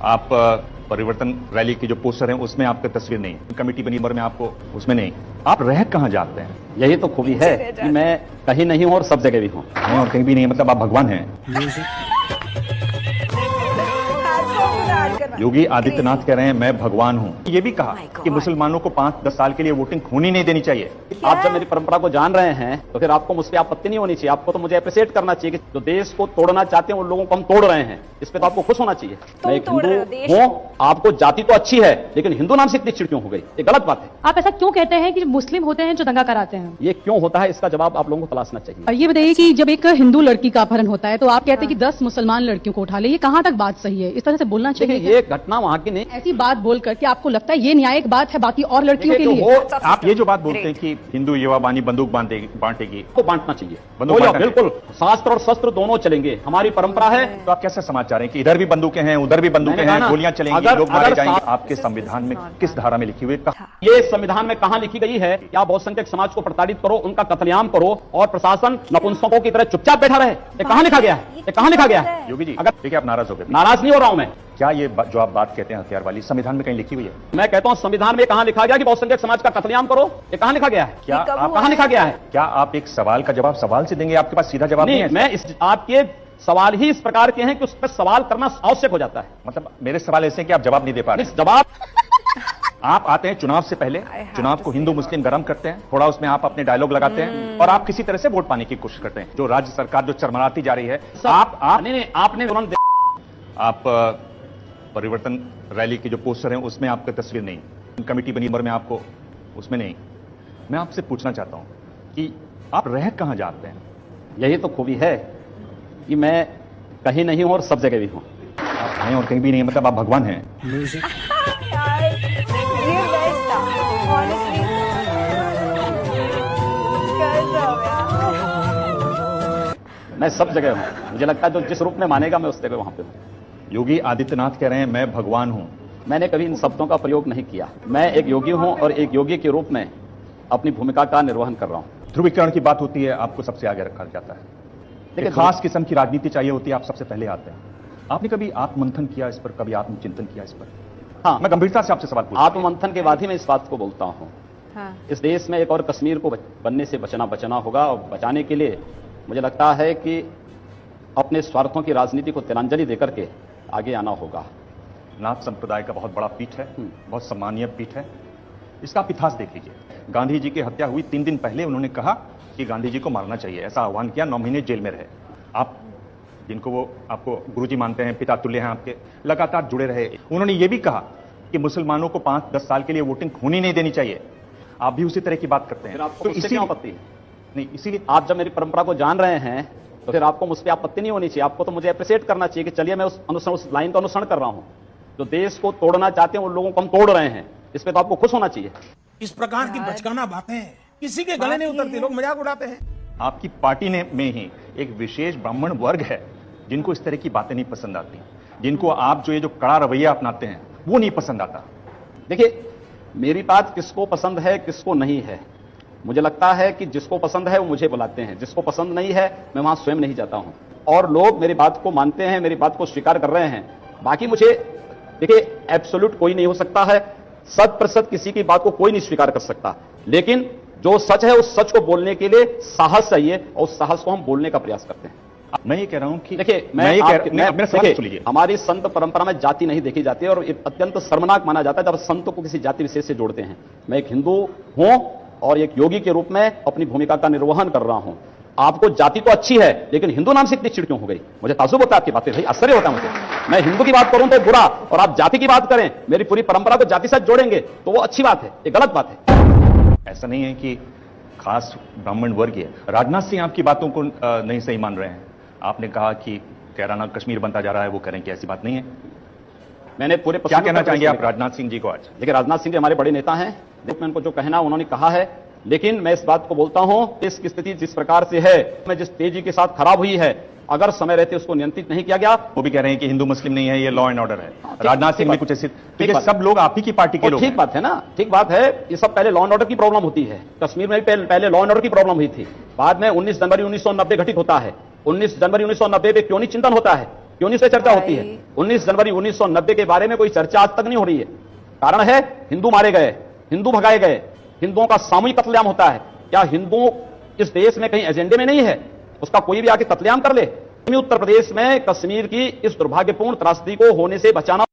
आप परिवर्तन रैली की जो पोस्टर है उसमें आपका तस्वीर नहीं, कमेटी बनी में आपको उसमें नहीं। आप रह कहाँ जाते हैं? यही तो खूबी है कि मैं कहीं नहीं हूं और सब जगह भी हूं। और कहीं भी नहीं, मतलब आप भगवान हैं। योगी आदित्यनाथ कह रहे हैं मैं भगवान हूं। ये भी कहा कि मुसलमानों को 5-10 साल के लिए वोटिंग होनी नहीं देनी चाहिए। आप जब मेरी परंपरा को जान रहे हैं तो फिर आपको मुझ पर आपत्ति नहीं होनी चाहिए। आपको तो मुझे अप्रिशिएट करना चाहिए कि जो देश को तोड़ना चाहते हैं उन लोगों को हम तोड़ रहे हैं, इस पे तो आपको खुश होना चाहिए। मैं एक हिंदू हूँ, आपको जाति तो अच्छी है लेकिन हिंदू नाम से इतनी चिड़ क्यों हो गई? ये गलत बात है। आप ऐसा क्यों कहते हैं कि मुस्लिम होते हैं जो दंगा कराते हैं? ये क्यों होता है इसका जवाब आप लोगों को तलाशना चाहिए। और ये बताइए कि जब एक हिंदू लड़की का अपहरण होता है तो आप कहते हैं कि 10 मुसलमान लड़कियों को उठा ले, ये कहाँ तक बात सही है? इस तरह से बोलना चाहिए। ये घटना वहाँ की नहीं। ऐसी बात बोलकर कि आपको लगता है ये न्यायिक बात है बाकी और लड़कियों के लिए? आप ये जो बात बोलते हैं कि हिंदू युवा बानी बंदूक बांटेगी, को बांटना चाहिए। बंदूक बिल्कुल, शास्त्र और शस्त्र दोनों चलेंगे, हमारी परंपरा है। तो आप कैसे समाज चाह रहे हैं कि इधर भी बंदूकें हैं उधर भी बंदूकें हैं, गोलियां चलेंगी, लोग मारे जाएंगे? आपके संविधान में किस धारा में लिखी हुई है? ये संविधान में कहां लिखी गई है कि आप बहुसंख्यक समाज को प्रताड़ित करो, उनका कत्लेआम करो और प्रशासन नपुंसकों की तरह चुपचाप बैठा रहे? ये कहां लिखा गया है? ये कहां लिखा गया है? योगी जी, अगर देखिए आप नाराज हो गए। नाराज नहीं हो रहा हूं मैं। क्या ये जो आप बात कहते हैं हथियार वाली संविधान में कहीं लिखी हुई है? मैं कहता हूं संविधान में कहां लिखा गया कि बहुसंख्यक समाज का कत्लेआम करो? ये कहां लिखा गया है? क्या आप कहां लिखा गया है? क्या आप एक सवाल का जवाब सवाल से देंगे? आपके पास सीधा जवाब नहीं है? मैं इस आपके सवाल ही इस प्रकार के हैं कि उस पर सवाल करना आवश्यक हो जाता है। मतलब मेरे सवाल ऐसे हैं कि आप जवाब नहीं दे पा रहे। जवाब आप आते हैं चुनाव से पहले, चुनाव को हिंदू मुस्लिम गरम करते हैं, थोड़ा उसमें आप अपने डायलॉग लगाते हैं और आप किसी तरह से वोट पाने की कोशिश करते हैं। जो राज्य सरकार जो चरमराती जा रही है, आप परिवर्तन रैली की जो पोस्टर है उसमें आपका तस्वीर नहीं, कमेटी बनी में आपको उसमें नहीं। मैं आपसे पूछना चाहता हूं कि आप रह कहां जाते हैं? यही तो खूबी है कि मैं कहीं नहीं हूं और सब जगह भी हूं। आप हैं और कहीं भी नहीं, मतलब आप भगवान हैं। मैं सब जगह हूं। मुझे लगता है जो जिस रूप में मानेगा मैं उस जगह वहां पे हूं। योगी आदित्यनाथ कह रहे हैं मैं भगवान हूं। मैंने कभी इन शब्दों का प्रयोग नहीं किया। मैं एक योगी हूं और एक योगी के रूप में अपनी भूमिका का निर्वहन कर रहा हूं। ध्रुवीकरण की बात होती है, आपको सबसे आगे रखा जाता है। देखिए, खास किस्म की राजनीति चाहिए होती है, आप सबसे पहले आते हैं। आपने कभी आत्ममंथन किया इस पर, कभी आत्मचिंतन किया इस पर? हाँ, मैं गंभीरता से आपसे सवाल पूछता हूं। आत्ममंथन के बाद ही मैं इस बात को बोलता हूं। हाँ। इस देश में एक और कश्मीर को बनने से बचना होगा और बचाने के लिए मुझे लगता है कि अपने स्वार्थों की राजनीति को तिलांजलि देकर के आगे आना होगा। नाथ संप्रदाय का बहुत बड़ा पीठ है, बहुत सम्मानीय पीठ है। इसका आप इतिहास देख लीजिए। गांधी जी की हत्या हुई 3 दिन पहले उन्होंने कहा कि गांधी जी को मारना चाहिए, ऐसा आह्वान किया। 9 महीने जेल में रहे। आप जिनको वो आपको गुरुजी मानते हैं, पिता तुल्य हैं आपके, लगातार जुड़े रहे। उन्होंने ये भी कहा कि मुसलमानों को 5-10 साल के लिए वोटिंग होनी नहीं देनी चाहिए। आप भी उसी तरह की बात करते हैं। आपको तो इससे आपत्ति है? नहीं, इसीलिए आप जब मेरी परंपरा को जान रहे हैं तो फिर आपको मुझ पर आपत्ति नहीं होनी चाहिए। आपको तो मुझे अप्रिशिएट करना चाहिए कि चलिए मैं उस लाइन का अनुसरण कर रहा हूं। जो देश को तोड़ना चाहते हैं उन लोगों को हम तोड़ रहे हैं, इस पे तो आपको खुश होना चाहिए। इस प्रकार की बचकाना बातें किसी के गले नहीं उतरती, लोग मजाक उड़ाते हैं। आपकी पार्टी में ही एक विशेष ब्राह्मण वर्ग है जिनको इस तरह की बातें नहीं पसंद आती, जिनको आप जो कड़ा रवैया अपनाते हैं वो नहीं पसंद आता। देखिए, मेरी बात किसको पसंद है किसको नहीं है, मुझे लगता है कि जिसको पसंद है वो मुझे बुलाते हैं, जिसको पसंद नहीं है मैं वहां स्वयं नहीं जाता हूं। और लोग मेरी बात को मानते हैं, मेरी बात को स्वीकार कर रहे हैं। बाकी मुझे देखिए, एब्सोल्यूट कोई नहीं हो सकता है, 100% किसी की बात को कोई नहीं स्वीकार कर सकता, लेकिन जो सच है उस सच को बोलने के लिए साहस चाहिए और उस साहस को हम बोलने का प्रयास करते हैं। मैं ये कह रहा हूं कि देखिए, हमारी संत परंपरा में जाति नहीं देखी जाती है और ये अत्यंत शर्मनाक माना जाता है जब संत को किसी जाति विशेष से जोड़ते हैं। मैं एक हिंदू हूं और एक योगी के रूप में अपनी भूमिका का निर्वहन कर रहा हूं। आपको जाति तो अच्छी है लेकिन हिंदू नाम से इतनी चिड़ क्यों हो गई? मुझे ताज्जुब होता है आपकी बातें, भाई आश्चर्य होता है मुझे। मैं हिंदू की बात करूं तो बुरा और आप जाति की बात करें, मेरी पूरी परंपरा को जाति साथ जोड़ेंगे तो वो अच्छी बात है, ये गलत बात है। ऐसा नहीं है कि खास ब्राह्मण वर्ग है। राजनाथ सिंह आपकी बातों को नहीं सही मान रहे हैं। आपने कहा कि कैराना कश्मीर बनता जा रहा है, वो करें कि ऐसी बात नहीं है। मैंने पूरे क्या कहना चाहेंगे आप राजनाथ सिंह जी को आज? देखिए, राजनाथ सिंह जी हमारे बड़े नेता हैं, उनको जो कहना उन्होंने कहा है, लेकिन मैं इस बात को बोलता हूं, इसकी स्थिति जिस प्रकार से है, मैं जिस तेजी के साथ खराब हुई है, अगर समय रहते उसको नियंत्रित नहीं किया गया। वो भी कह रहे हैं कि हिंदू मुस्लिम नहीं है, ये लॉ एंड ऑर्डर है। राजनाथ सिंह ने कुछ ऐसे, सब लोग आप ही की पार्टी के लोग। ठीक बात है ना, ठीक बात है। ये सब पहले लॉ एंड ऑर्डर की प्रॉब्लम होती है। कश्मीर में पहले लॉ एंड ऑर्डर की प्रॉब्लम हुई थी, बाद में 19 जनवरी 1990 घटित होता है। 19 जनवरी 1990 पे क्यों नहीं चिंतन होता है? क्यों नहीं इस पे चर्चा होती है? 19 जनवरी 1990 के बारे में कोई चर्चा आज तक नहीं हो रही है। कारण है हिंदू मारे गए, हिंदू भगाए गए, हिंदुओं का सामूहिक कत्लेआम होता है। क्या हिंदू इस देश में कहीं एजेंडे में नहीं है? उसका कोई भी आके कत्लेआम कर ले। उत्तर प्रदेश में कश्मीर की इस दुर्भाग्यपूर्ण त्रासदी को होने से बचाना